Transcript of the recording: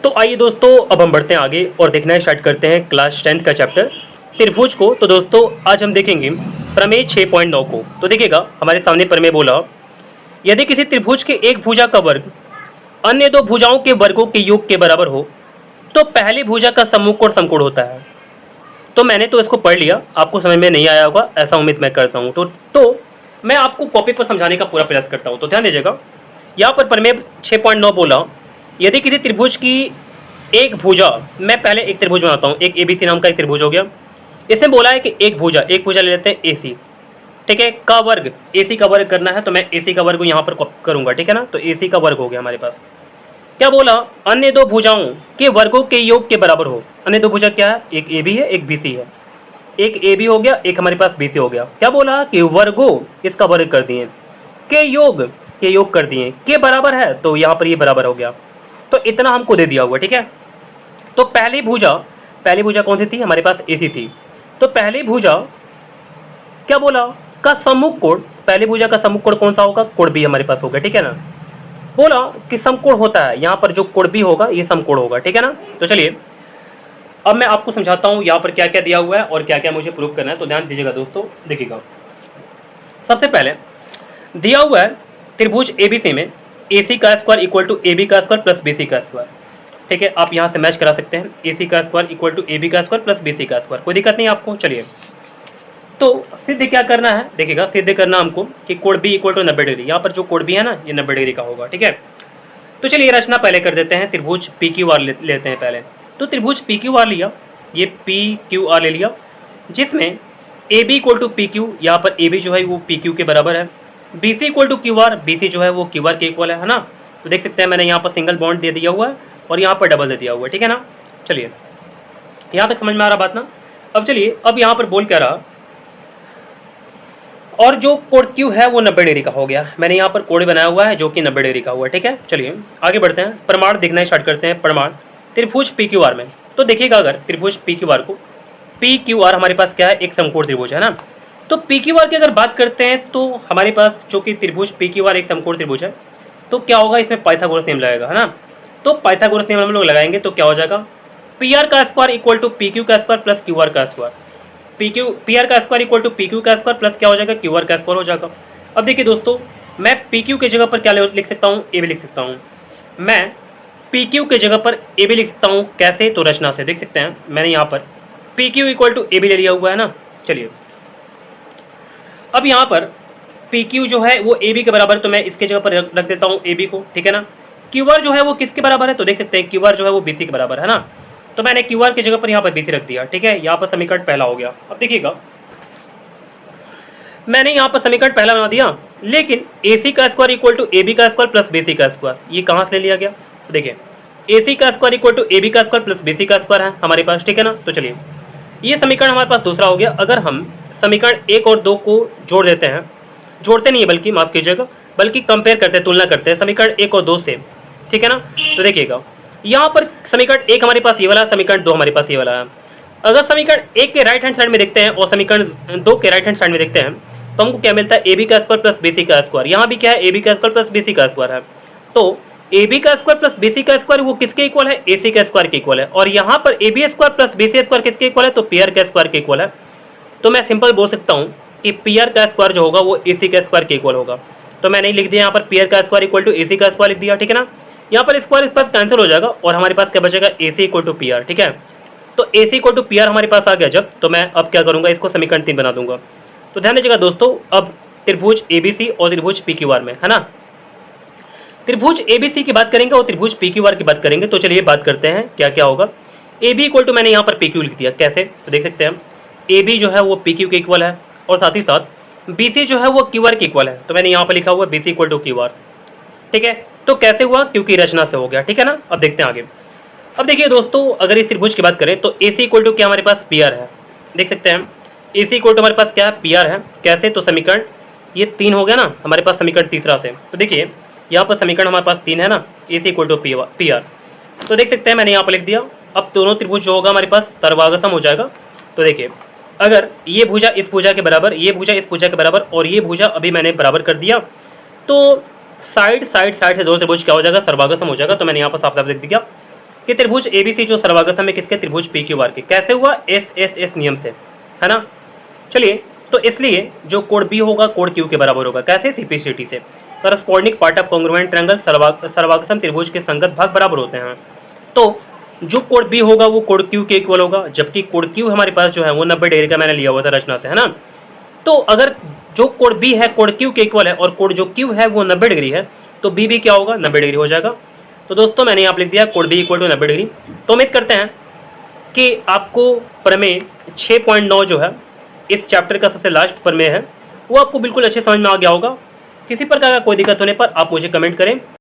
तो आइए दोस्तों, अब हम बढ़ते हैं आगे और देखना स्टार्ट करते हैं क्लास 10th का चैप्टर त्रिभुज को। तो दोस्तों आज हम देखेंगे प्रमेय 6.9 को। तो देखिएगा, हमारे सामने प्रमेय बोला, यदि किसी त्रिभुज के एक भुजा का वर्ग अन्य दो भुजाओं के वर्गों के योग के बराबर हो तो पहली भुजा का सम्मुख समकोण होता है। तो मैंने तो इसको पढ़ लिया, आपको समझ में नहीं आया होगा ऐसा उम्मीद मैं करता हूँ। तो मैं आपको कॉपी पर समझाने का पूरा प्रयास करता हूँ। तो ध्यान दीजिएगा, यहाँ पर प्रमेय 6.9 बोला, यदि किसी त्रिभुज की एक भुजा, मैं पहले एक त्रिभुज बनाता हूँ, एक एबीसी नाम का एक त्रिभुज हो गया। इसमें बोला है कि एक भुजा ले लेते हैं एसी, ठीक है, का वर्ग, एसी का वर्ग करना है तो मैं एसी का वर्ग यहाँ पर करूंगा, ठीक है ना। तो एसी का वर्ग हो गया हमारे पास। क्या बोला, अन्य दो भुजाओं के वर्गों के योग के बराबर हो। अन्य दो भुजा क्या है, एक ए बी है एक बी सी है, एक ए बी हो गया, एक हमारे पास बी सी हो गया। क्या बोला कि वर्गों, इसका वर्ग कर दिए, के योग कर दिए, के बराबर है तो यहाँ पर ये बराबर हो गया। तो इतना हमको दे दिया हुआ, ठीक है। तो पहली भुजा कौन सी थी, हमारे पास ए सी थी। तो पहली भुजा क्या बोला का सम्मुख कोण, पहली भुजा का सम्मुख कोण कौन सा होगा, कोण बी हमारे पास होगा, ठीक है ना। बोला कि समकोण होता है, यहाँ पर जो कोण बी होगा ये समकोण होगा, ठीक है ना। तो चलिए अब मैं आपको समझाता हूँ यहाँ पर क्या क्या दिया हुआ है और क्या क्या मुझे प्रूव करना है। तो ध्यान दीजिएगा दोस्तों, देखिएगा, सबसे पहले दिया हुआ है त्रिभुज एबीसी में ए सी का square equal to A B का स्क्वायर प्लस बी सी का स्क्वायर, ठीक है। आप यहाँ से मैच करा सकते हैं, ए सी का square equal to A B का स्क्वायर प्लस बी सी का स्क्वायर, कोई दिक्कत नहीं आपको। चलिए तो सिद्ध क्या करना है, देखिएगा, सिद्ध करना हमको कि कोण बी इक्वल टू 90 डिग्री, यहाँ पर जो कोण बी है ना ये 90 डिग्री का होगा, ठीक है। तो चलिए रचना पहले कर देते हैं, त्रिभुज पी क्यू आर लेते हैं पहले। तो त्रिभुज पी क्यू आर लिया, ये पी क्यू आर ले लिया, जिसमें A B equal to P Q, यहाँ पर ए बी जो है वो पी क्यू के बराबर है, B C equal to Q R, B C जो है वो क्यू आर के इक्वल है ना। तो देख सकते हैं मैंने यहाँ पर सिंगल बॉन्ड दे दिया हुआ है और यहाँ पर डबल दे दिया हुआ है, ठीक है ना। चलिए यहाँ तक समझ में आ रहा बात ना। अब चलिए, अब यहाँ पर बोल क्या रहा, और जो कोण क्यू है वो 90 डिग्री का हो गया, मैंने यहाँ पर कोण बनाया हुआ है जो कि 90 डिग्री का हुआ है, ठीक है। चलिए आगे बढ़ते हैं, प्रमाण देखना स्टार्ट करते हैं। प्रमाण त्रिभुज पी क्यू आर में, तो देखिएगा अगर त्रिभुज पी क्यू आर को, पी क्यू आर हमारे पास क्या है, एक समकोण त्रिभुज है ना। तो पी क्यू आर की अगर बात करते हैं तो हमारे पास जो कि त्रिभुज पी क्यू आर एक समकोण त्रिभुज है, तो क्या होगा, इसमें पाइथागोरस नियम लगेगा, है ना। तो पाइथागोरस नियम हम लोग लगाएंगे तो क्या हो जाएगा, पी आर का square equal to P Q का स्क्वायर प्लस क्यू आर का स्क्वायर, पी आर का square equal to P Q का स्क्वायर प्लस क्या हो जाएगा, क्यू आर का स्क्वायर हो जाएगा। अब देखिए दोस्तों, मैं पी क्यू की जगह पर क्या लिख सकता हूँ, ए बी लिख सकता हूँ, मैं पी क्यू की जगह पर ए बी लिख सकता हूँ। कैसे, तो रचना से देख सकते हैं, मैंने यहाँ पर P Q equal to A B ले लिया हुआ है ना। चलिए अब यहाँ पर पी क्यू जो है वो ए बी के बराबर है, तो मैं इसके जगह पर रख देता हूँ ए बी को, ठीक है ना। क्यू आर जो है वो किसके बराबर है, तो देख सकते हैं क्यू आर जो है वो बी सी के बराबर है ना। तो मैंने क्यू आर की जगह पर यहाँ पर बी सी रख दिया, ठीक है। यहाँ पर समीकरण पहला हो गया। अब देखिएगा, मैंने यहाँ पर समीकरण पहला बना दिया, लेकिन ए सी का square equal to A B का स्क्वायर प्लस बी सी का स्क्वायर, ये कहाँ से ले लिया गया, तो देखिए ए सी का square equal to A B का स्क्वायर प्लस बी सी का स्क्वायर है हमारे पास, ठीक है ना। तो चलिए ये समीकरण हमारे पास दूसरा हो गया। अगर हम समीकरण 1 और 2 को जोड़ देते हैं, जोड़ते नहीं है बल्कि माफ कीजिएगा, बल्कि कंपेयर करते हैं, तुलना करते हैं समीकरण 1 और 2 से, ठीक है ना। तो देखिएगा यहाँ पर समीकरण 1 हमारे पास ये वाला, समीकरण 2 हमारे पास ये वाला है। अगर समीकरण 1 के राइट हैंड साइड में देखते हैं और समीकरण 2 के राइट हैंड साइड में देखते हैं तो हमको क्या मिलता है, ए बी का स्क्वायर प्लस बी सी का स्क्वायर। यहाँ भी क्या है, ए बी का स्क्वायर प्लस बी सी का स्क्वायर है। तो ए बी का स्क्वायर प्लस बी सी का स्क्वायर वो किसके इक्वल है, ए सी का स्क्वायर के इक्वल है। और यहाँ पर A B square plus B C square किसके इक्वल है, तो पी आर का स्क्वायर के इक्वल है। तो मैं सिंपल बोल सकता हूँ कि पी आर का स्क्वायर जो होगा वो ए सी का स्क्वायर के इक्वल होगा। तो मैंने लिख दिया यहाँ पर पी आर का square equal to A C का स्क्वायर लिख दिया, ठीक है ना। यहाँ पर स्क्वायर इस पास कैंसिल हो जाएगा और हमारे पास क्या बचेगा, ए सी इक्वल टू पी आर, ठीक है। तो ए सी इक्वल टू पी आर हमारे पास आ गया जब, तो मैं अब क्या करूँगा, इसको समीकरण 3 बना दूंगा। तो ध्यान दीजिएगा दोस्तों, अब त्रिभुज एबीसी और त्रिभुज पी क्यू आर में, है ना, त्रिभुज एबीसी की बात करेंगे और त्रिभुज पी क्यू आर की बात करेंगे। तो चलिए बात करते हैं क्या क्या होगा। ए बी इक्वल टू, मैंने यहाँ पर पी क्यू लिख दिया, कैसे, तो देख सकते हैं ए बी जो है वो पी क्यू के इक्वल है और साथ ही साथ बी सी जो है वो क्यू आर के इक्वल है। तो मैंने यहाँ पर लिखा हुआ B C equal to Q R, ठीक है। तो कैसे हुआ, क्योंकि रचना से हो गया, ठीक है ना। अब देखते हैं आगे। अब देखिए दोस्तों, अगर इस त्रिभुज की बात करें तो ए सी इक्वल टू क्या हमारे पास पी आर है, देख सकते हैं ए सी इक्वल टू हमारे पास क्या है, पी आर है। कैसे, तो समीकरण ये 3 हो गया ना हमारे पास, समीकरण तीसरा से। तो देखिए यहाँ पर समीकरण हमारे पास 3 है ना, ए सी इक्वल टू पी आर। तो देख सकते हैं मैंने यहाँ पर लिख दिया। अब दोनों त्रिभुज जो होगा हमारे पास सर्वागसम हो जाएगा। तो देखिए अगर ये भुजा इस भुजा के बराबर, ये भुजा इस भुजा के बराबर और ये भुजा अभी मैंने बराबर कर दिया, तो साइड से दोनों त्रिभुज क्या हो जाएगा, सर्वागसम हो जाएगा। तो मैंने यहाँ पर साफ साफ लिख दिया कि त्रिभुज एबीसी जो सर्वागसम है किसके, त्रिभुज पी क्यू आर के। कैसे हुआ, एस एस एस नियम से, है ना। चलिए, तो इसलिए जो कोड बी होगा कोड क्यू के बराबर होगा। कैसे, सीपीसीटी से। Corresponding part of congruent triangle सर्वागसम त्रिभुज के संगत भाग बराबर होते हैं। तो जो कोड बी होगा वो कोड क्यू के इक्वल होगा, जबकि कोड क्यू हमारे पास जो है वो 90 डिग्री का मैंने लिया हुआ था रचना से, है ना। तो अगर जो कोड बी है कोड क्यू के इक्वल है और कोड जो क्यू है वो 90 डिग्री है, तो बी भी क्या होगा, 90 डिग्री हो जाएगा। तो दोस्तों मैंने यहाँ लिख दिया कोड बी इक्वल टू 90 डिग्री। तो उम्मीद करते हैं कि आपको प्रमेय 6.9 जो है इस चैप्टर का सबसे लास्ट प्रमेय है वो आपको बिल्कुल अच्छे समझ में आ गया होगा। किसी प्रकार का कोई दिक्कत होने पर आप मुझे कमेंट करें।